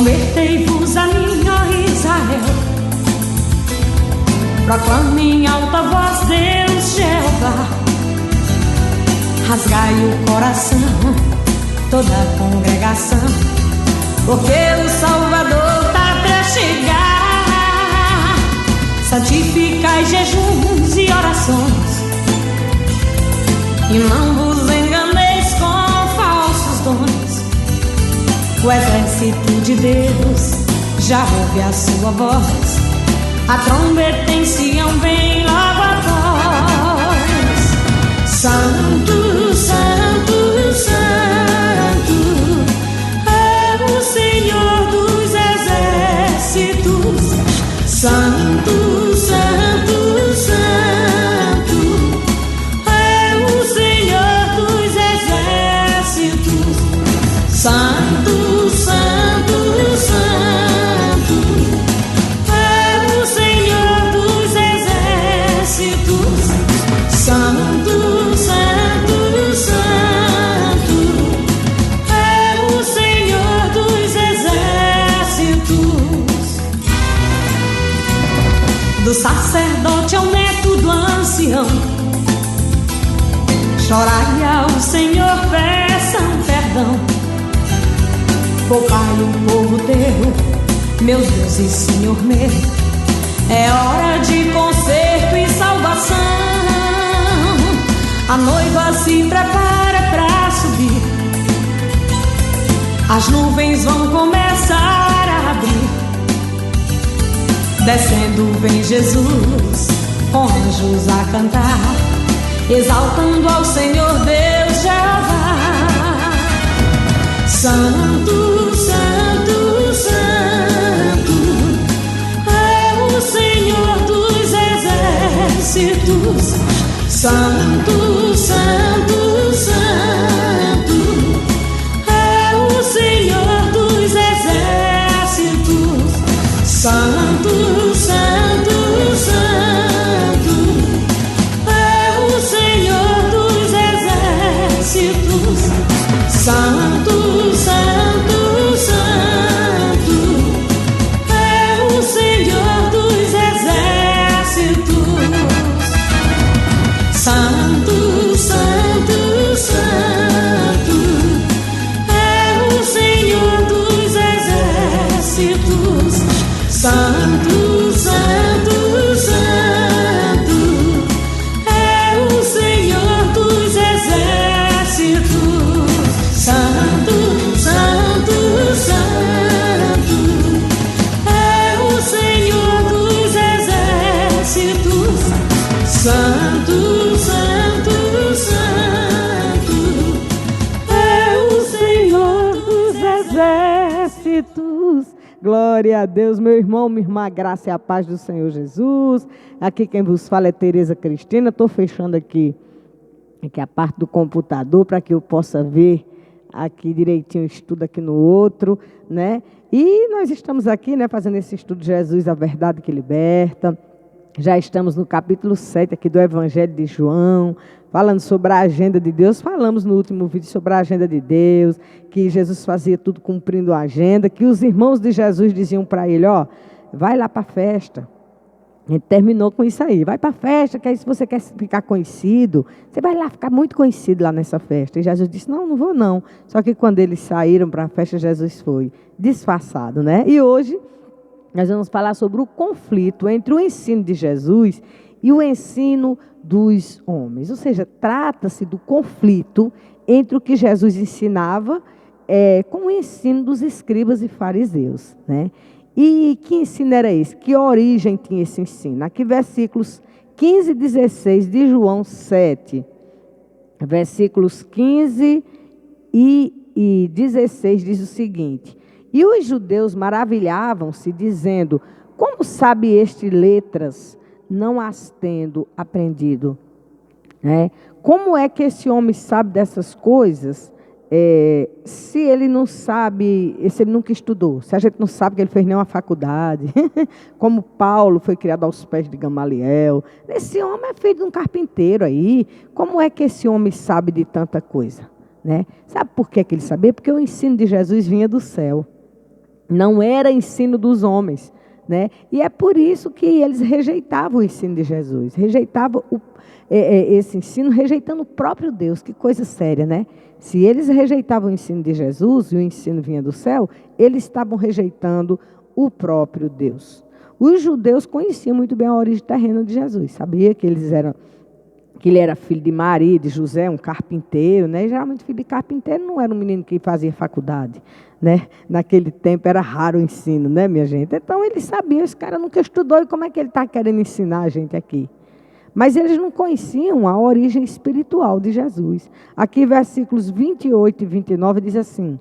Convertei-vos a mim, ó Israel, proclame em alta voz Deus Jeová. Rasgai o coração, toda a congregação, porque o Salvador está para chegar. Santificai jejuns e orações, e não vos enganeis com falsos dons. O exército de Deus já ouve a sua voz, a trombeta em Sião vem logo após. Santo, santo, santo é o Senhor dos exércitos. Santo, santo, santo é o Senhor dos exércitos. Santo, santo, santo é o Senhor dos exércitos. Santo, santo, santo é o Senhor dos exércitos. Do sacerdote ao neto do ancião, chorai ao Senhor, peçam perdão. Poupai o povo teu, meu Deus e Senhor meu. É hora de conserto e salvação. A noiva se prepara para subir, as nuvens vão começar a abrir. Descendo vem Jesus, com anjos a cantar, exaltando ao Senhor Deus Jeová. Santo, santo, santo é o Senhor dos exércitos. Santo, santo, santo é o Senhor dos exércitos. Santo, santo, santo é o Senhor dos exércitos. Santo, santo, santo é o Senhor dos exércitos. Santo, santo, santo é o Senhor dos exércitos. Santo, santo, santo é o Senhor dos exércitos. Santo, santo, santo é o Senhor dos exércitos. Santo, santo, santo é o Senhor dos exércitos. Glória a Deus, meu irmão, minha irmã, a graça e a paz do Senhor Jesus. Aqui quem vos fala é Tereza Cristina. Estou fechando aqui a parte do computador para que eu possa ver aqui direitinho o estudo aqui no outro, né? E nós estamos aqui, né, fazendo esse estudo de Jesus, a verdade que liberta. Já estamos no capítulo 7 aqui do Evangelho de João, falando sobre a agenda de Deus. Falamos no último vídeo sobre a agenda de Deus, que Jesus fazia tudo cumprindo a agenda, que os irmãos de Jesus diziam para ele, ó, vai lá para a festa. A gente terminou com isso aí. Vai para a festa, que aí se você quer ficar conhecido, você vai lá ficar muito conhecido lá nessa festa. E Jesus disse, não, não vou não. Só que quando eles saíram para a festa, Jesus foi disfarçado, né? E hoje nós vamos falar sobre o conflito entre o ensino de Jesus e o ensino dos homens. Ou seja, trata-se do conflito entre o que Jesus ensinava com o ensino dos escribas e fariseus, né? E que ensino era esse? Que origem tinha esse ensino? Aqui versículos 15 e 16 de João 7. Versículos 15 e 16 diz o seguinte. E os judeus maravilhavam-se, dizendo, como sabe este letras, não as tendo aprendido? Como é que esse homem sabe dessas coisas? Se ele não sabe, se ele nunca estudou, se a gente não sabe que ele fez nenhuma faculdade, como Paulo foi criado aos pés de Gamaliel, esse homem é filho de um carpinteiro aí, como é que esse homem sabe de tanta coisa? Né? Sabe por que ele sabia? Porque o ensino de Jesus vinha do céu. Não era ensino dos homens, né? E é por isso que eles rejeitavam o ensino de Jesus, rejeitavam esse ensino, rejeitando o próprio Deus. Que coisa séria, né? Se eles rejeitavam o ensino de Jesus e o ensino vinha do céu, eles estavam rejeitando o próprio Deus. Os judeus conheciam muito bem a origem terrena de Jesus, sabia que ele era filho de Maria, de José, um carpinteiro, né? E geralmente filho de carpinteiro não era um menino que fazia faculdade, né? Naquele tempo era raro o ensino, né, minha gente? Então eles sabiam, esse cara nunca estudou, e como é que ele está querendo ensinar a gente aqui? Mas eles não conheciam a origem espiritual de Jesus. Aqui, versículos 28 e 29 diz assim: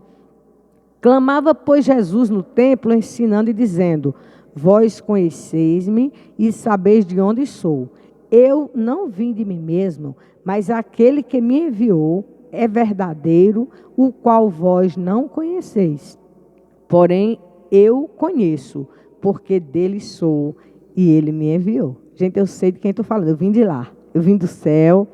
clamava, pois, Jesus no templo, ensinando e dizendo: vós conheceis-me e sabeis de onde sou. Eu não vim de mim mesmo, mas aquele que me enviou é verdadeiro, o qual vós não conheceis. Porém, eu conheço, porque dele sou e ele me enviou. Gente, eu sei de quem estou falando, eu vim de lá, eu vim do céu.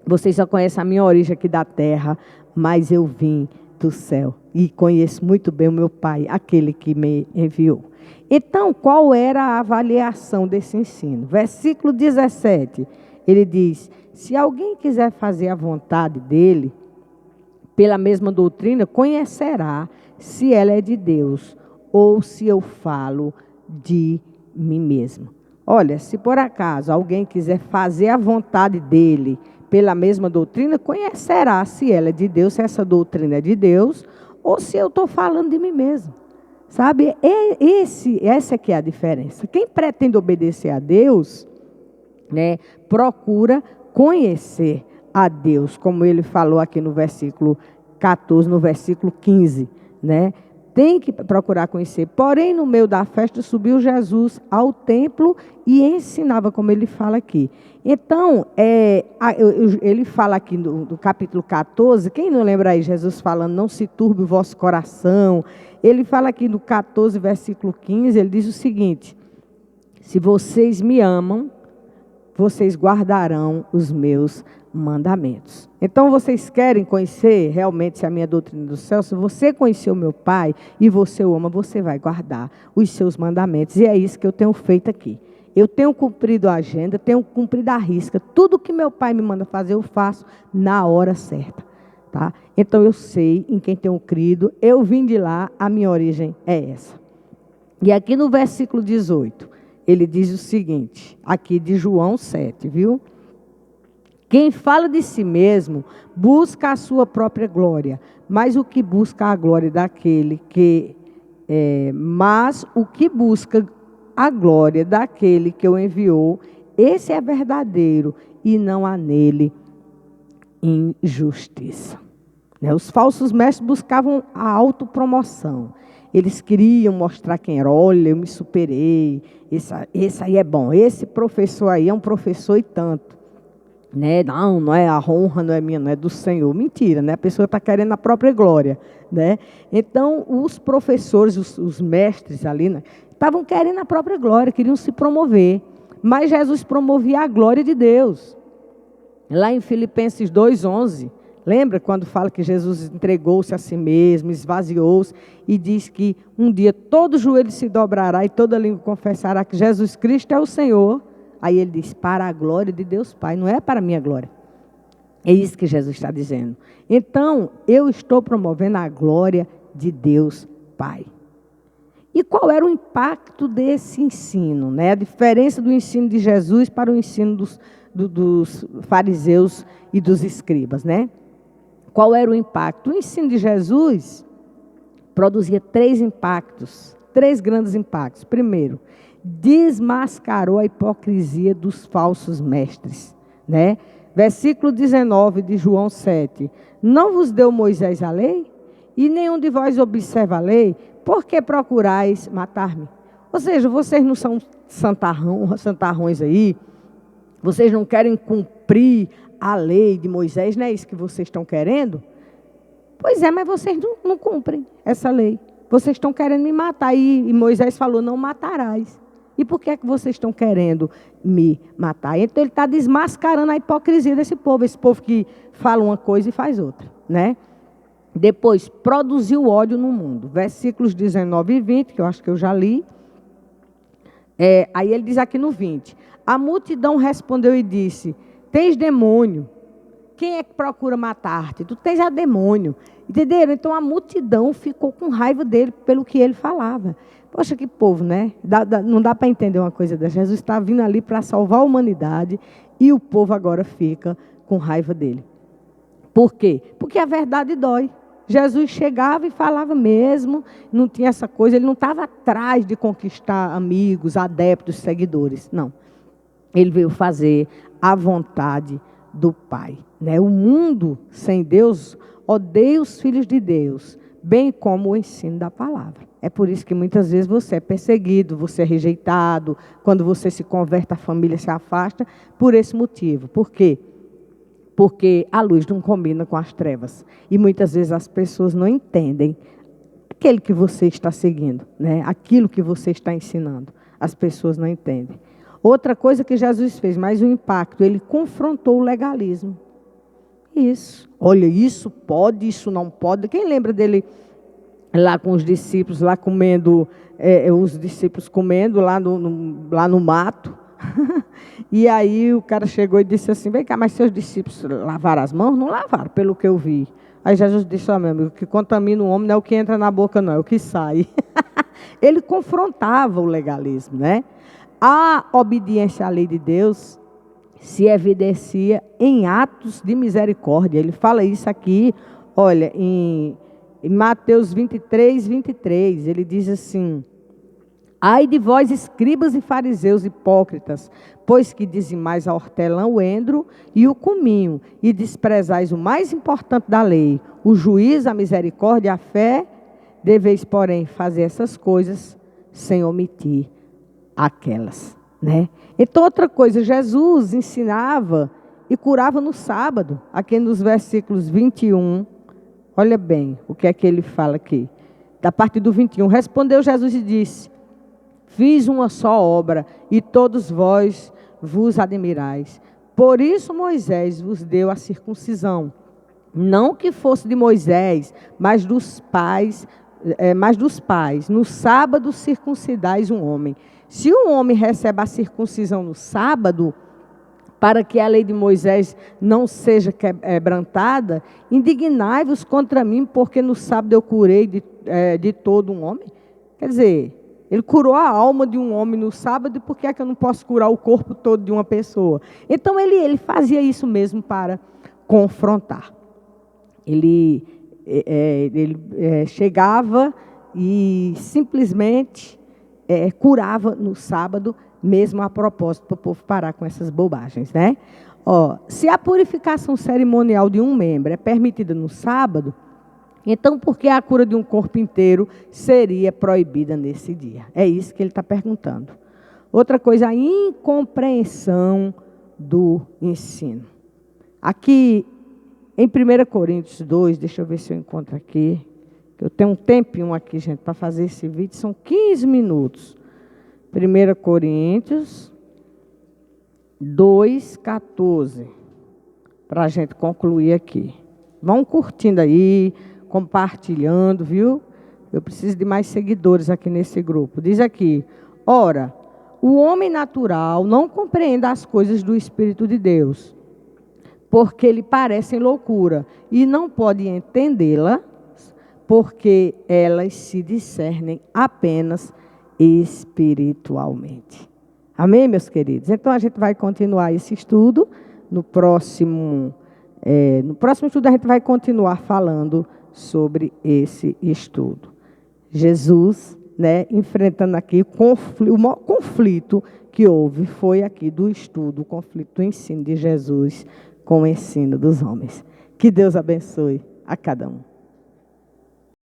Vocês só conhecem a minha origem aqui da terra, mas eu vim do céu e conheço muito bem o meu Pai, aquele que me enviou. Então, qual era a avaliação desse ensino? Versículo 17, ele diz: se alguém quiser fazer a vontade dele, pela mesma doutrina, conhecerá se ela é de Deus ou se eu falo de mim mesmo. Olha, se por acaso alguém quiser fazer a vontade dele pela mesma doutrina, conhecerá se ela é de Deus, se essa doutrina é de Deus, ou se eu estou falando de mim mesmo. Sabe, essa é que é a diferença. Quem pretende obedecer a Deus, né, procura conhecer a Deus, como ele falou aqui no versículo 14, no versículo 15, né? Tem que procurar conhecer. Porém, no meio da festa, subiu Jesus ao templo e ensinava, como ele fala aqui. Então, ele fala aqui no capítulo 14, quem não lembra aí, Jesus falando, não se turbe o vosso coração. Ele fala aqui no 14, versículo 15, ele diz o seguinte: se vocês me amam, vocês guardarão os meus mandamentos. Então, vocês querem conhecer realmente se a minha doutrina do céu? Se você conhecer o meu Pai e você o ama, você vai guardar os seus mandamentos. E é isso que eu tenho feito aqui. Eu tenho cumprido a agenda, tenho cumprido a risca. Tudo que meu Pai me manda fazer, eu faço na hora certa. Tá? Então, eu sei em quem tenho crido. Eu vim de lá, a minha origem é essa. E aqui no versículo 18, ele diz o seguinte, aqui de João 7, viu? Quem fala de si mesmo, busca a sua própria glória, mas o que busca a glória daquele que... mas o que busca a glória daquele que o enviou, esse é verdadeiro, e não há nele injustiça. Os falsos mestres buscavam a autopromoção. Eles queriam mostrar quem era. Olha, eu me superei. Esse aí é bom. Esse professor aí é um professor e tanto. Né? Não é a honra, não é minha, não é do Senhor. Mentira, né? A pessoa está querendo a própria glória. Né? Então, os professores, os mestres ali, né, estavam querendo a própria glória, queriam se promover. Mas Jesus promovia a glória de Deus. Lá em Filipenses 2:11, lembra quando fala que Jesus entregou-se a si mesmo, esvaziou-se, e diz que um dia todo joelho se dobrará e toda língua confessará que Jesus Cristo é o Senhor. Aí ele diz, para a glória de Deus Pai, não é para a minha glória. É isso que Jesus está dizendo. Então, eu estou promovendo a glória de Deus Pai. E qual era o impacto desse ensino? Né? A diferença do ensino de Jesus para o ensino dos fariseus e dos escribas, né? Qual era o impacto? O ensino de Jesus produzia 3 impactos, 3 grandes impactos. Primeiro, desmascarou a hipocrisia dos falsos mestres, né? Versículo 19 de João 7. Não vos deu Moisés a lei? E nenhum de vós observa a lei? Por que procurais matar-me? Ou seja, vocês não são santarrões aí? Vocês não querem cumprir a lei de Moisés, não é isso que vocês estão querendo? Pois é, mas vocês não cumprem essa lei. Vocês estão querendo me matar. E Moisés falou, não matarás. E por que é que vocês estão querendo me matar? Então ele está desmascarando a hipocrisia desse povo. Esse povo que fala uma coisa e faz outra, né? Depois, produziu ódio no mundo. Versículos 19 e 20, que eu acho que eu já li. Aí ele diz aqui no 20. A multidão respondeu e disse: tens demônio. Quem é que procura matar-te? Tu tens a demônio. Entenderam? Então a multidão ficou com raiva dele pelo que ele falava. Poxa, que povo, né? Não dá para entender uma coisa dessa. Jesus está vindo ali para salvar a humanidade e o povo agora fica com raiva dele. Por quê? Porque a verdade dói. Jesus chegava e falava mesmo, não tinha essa coisa, ele não estava atrás de conquistar amigos, adeptos, seguidores. Não. Ele veio fazer a vontade do Pai. Né? O mundo sem Deus odeia os filhos de Deus, bem como o ensino da palavra. É por isso que muitas vezes você é perseguido, você é rejeitado, quando você se converte, a família se afasta, por esse motivo. Por quê? Porque a luz não combina com as trevas. E muitas vezes as pessoas não entendem aquele que você está seguindo, né? Aquilo que você está ensinando. As pessoas não entendem. Outra coisa que Jesus fez, mais um impacto, ele confrontou o legalismo. Isso. Olha, isso pode, isso não pode. Quem lembra dele lá com os discípulos, lá comendo, os discípulos comendo lá no mato? E aí o cara chegou e disse assim: vem cá, mas seus discípulos lavaram as mãos? Não lavaram, pelo que eu vi. Aí Jesus disse: ó, meu amigo, o que contamina o homem não é o que entra na boca, não, é o que sai. Ele confrontava o legalismo, né? A obediência à lei de Deus se evidencia em atos de misericórdia. Ele fala isso aqui, olha, em Mateus 23, 23, ele diz assim: ai de vós, escribas e fariseus hipócritas, pois que dizimais a hortelã, o endro e o cominho, e desprezais o mais importante da lei, o juízo, a misericórdia e a fé. Deveis, porém, fazer essas coisas sem omitir aquelas. Né? Então, outra coisa, Jesus ensinava e curava no sábado. Aqui nos versículos 21, olha bem o que é que ele fala aqui. Da parte do 21, respondeu Jesus e disse: fiz uma só obra, e todos vós vos admirais. Por isso Moisés vos deu a circuncisão. Não que fosse de Moisés, mas dos pais. No sábado circuncidais um homem. Se um homem recebe a circuncisão no sábado, para que a lei de Moisés não seja quebrantada, indignai-vos contra mim, porque no sábado eu curei de todo um homem. Quer dizer, ele curou a alma de um homem no sábado, e por que é que eu não posso curar o corpo todo de uma pessoa? Então ele fazia isso mesmo para confrontar. Ele chegava e simplesmente curava no sábado, mesmo a propósito, para o povo parar com essas bobagens, né? Se a purificação cerimonial de um membro é permitida no sábado, então por que a cura de um corpo inteiro seria proibida nesse dia? É isso que ele está perguntando. Outra coisa, a incompreensão do ensino. Aqui, em 1 Coríntios 2, deixa eu ver se eu encontro aqui. Eu tenho um tempinho aqui, gente, para fazer esse vídeo. São 15 minutos. 1 Coríntios 2, 14. Para a gente concluir aqui. Vão curtindo aí, compartilhando, viu? Eu preciso de mais seguidores aqui nesse grupo. Diz aqui: ora, o homem natural não compreende as coisas do Espírito de Deus, porque lhe parecem loucura, e não pode entendê-la, porque elas se discernem apenas espiritualmente. Amém, meus queridos? Então a gente vai continuar esse estudo. No próximo estudo a gente vai continuar falando sobre esse estudo. Jesus, né, enfrentando aqui o maior conflito que houve foi aqui do estudo, o conflito do ensino de Jesus com o ensino dos homens. Que Deus abençoe a cada um.